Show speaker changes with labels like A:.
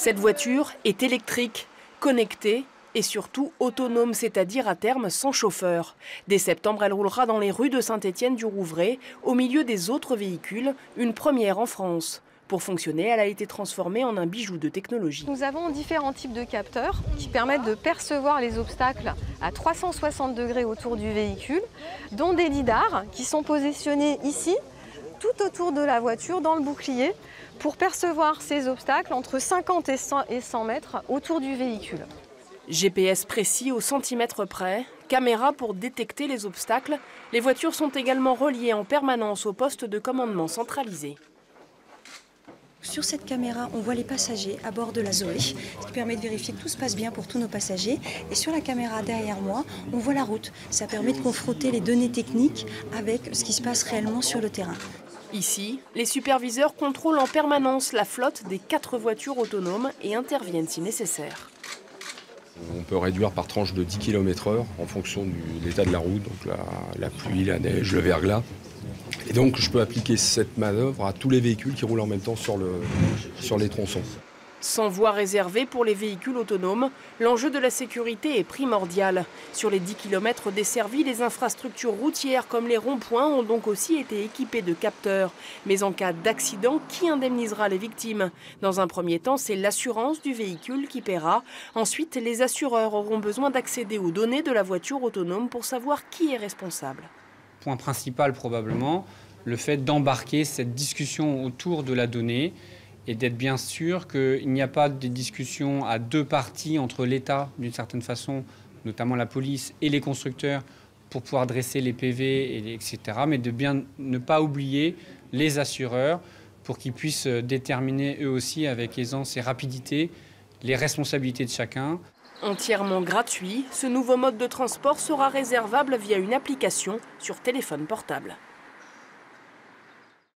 A: Cette voiture est électrique, connectée et surtout autonome, c'est-à-dire à terme sans chauffeur. Dès septembre, elle roulera dans les rues de Saint-Étienne-du-Rouvray, au milieu des autres véhicules, une première en France. Pour fonctionner, elle a été transformée en un bijou de technologie.
B: Nous avons différents types de capteurs qui permettent de percevoir les obstacles à 360 degrés autour du véhicule, dont des lidars qui sont positionnés ici, tout autour de la voiture, dans le bouclier, pour percevoir ces obstacles entre 50 et 100 mètres autour du véhicule.
A: GPS précis au centimètre près, caméra pour détecter les obstacles. Les voitures sont également reliées en permanence au poste de commandement centralisé.
C: Sur cette caméra, on voit les passagers à bord de la Zoé, ce qui permet de vérifier que tout se passe bien pour tous nos passagers. Et sur la caméra derrière moi, on voit la route. Ça permet de confronter les données techniques avec ce qui se passe réellement sur le terrain.
A: Ici, les superviseurs contrôlent en permanence la flotte des 4 voitures autonomes et interviennent si nécessaire.
D: On peut réduire par tranche de 10 km/h en fonction de l'état de la route, donc la pluie, la neige, le verglas. Et donc je peux appliquer cette manœuvre à tous les véhicules qui roulent en même temps sur les tronçons.
A: Sans voie réservée pour les véhicules autonomes, l'enjeu de la sécurité est primordial. Sur les 10 km desservis, les infrastructures routières comme les ronds-points ont donc aussi été équipées de capteurs. Mais en cas d'accident, qui indemnisera les victimes? Dans un premier temps, c'est l'assurance du véhicule qui paiera. Ensuite, les assureurs auront besoin d'accéder aux données de la voiture autonome pour savoir qui est responsable.
E: Point principal probablement, le fait d'embarquer cette discussion autour de la donnée et d'être bien sûr qu'il n'y a pas de discussion à deux parties entre l'État, d'une certaine façon, notamment la police et les constructeurs, pour pouvoir dresser les PV, etc. Mais de bien ne pas oublier les assureurs pour qu'ils puissent déterminer eux aussi avec aisance et rapidité les responsabilités de chacun.
A: Entièrement gratuit, ce nouveau mode de transport sera réservable via une application sur téléphone portable.